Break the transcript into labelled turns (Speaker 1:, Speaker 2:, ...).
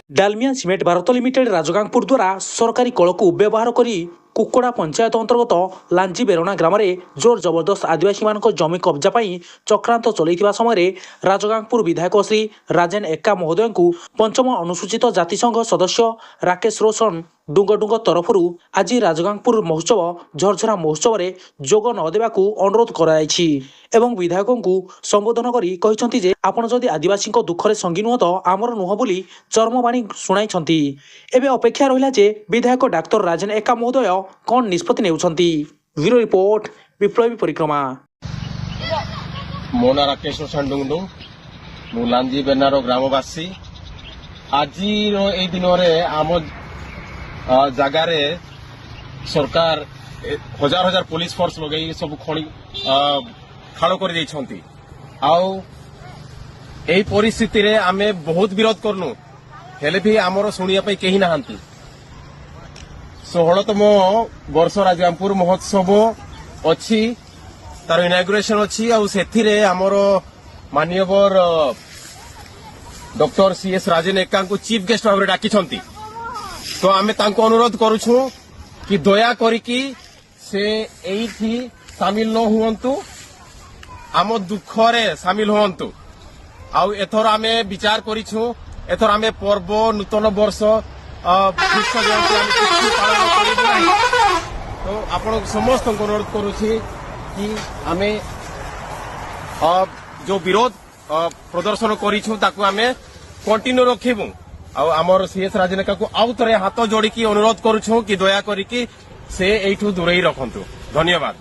Speaker 1: Dalmia cement Bharat limited Rajgangpur द्वारा सरकारी कल को व्यवहार कर कुकुड़ा पंचायत अंतर्गत लांजी बेरोना ग्राम में जोर जबरदस्त आदिवासी मान जमी कब्जा चक्रांत चल समय राजगांगपुर विधायक श्री राजेन एक्का महोदय को पंचम अनुसूचित जातिसंघ सदस्य राकेश रोशन डुंगडुंग तरफ आज राजगांगपुर महोत्सव झरझरा महोत्सव में जोग नदेवा अनुरोध कर विधायक को संबोधन कर आपण जदि आदिवासी दुखरे संगी नुह तो आमर नुह बोली चर्मवाणी शुणाई। एवं अपेक्षा रहा जे विधायक डाक्तर राजेन एक्का महोदय कौन निष्पत्ति नेउछंती। ब्यूरो रिपोर्ट विप्लवी परिक्रमा।
Speaker 2: मो ना राकेश रोशन डुंगडुंग मु लांजी बेनार ग्रामवासी आज ए दिन आम जगार सरकार हजार हजार पुलिस फोर्स लगे सब खणी खाड़ कर परिस्थिति रे आमे बहुत विरोध करनु हेले भी आमर शुणिया कहीं ना 16तम वर्ष राजगांगपुर महोत्सव अच्छी तार इनाग्रेशन अच्छी आमर माननीय डॉक्टर सीएस राजेन एक्का को चीफ गेस्ट भाव डाकी तो आमे तांको अनुरोध करुछु कि दया करिकी से एठी शामिल न हुअंतु आम दुखरे शामिल हुअंतु आउ एथर आमे विचार करिछु एथर आमे पर्व नूतन वर्ष कृष्ण जयंती आमे पालन करिबु तो आपण समस्त अनुरोध करुछि कि आमे जो विरोध प्रदर्शन करिछु ताकू आमे कंटिन्यू रखिबु आमर सीएस राजेन एक्का को आउ थे हाथ जोड़ी अनुरोध करुछु कि दया करिकी से एठू दूरेई रखंतु। धन्यवाद।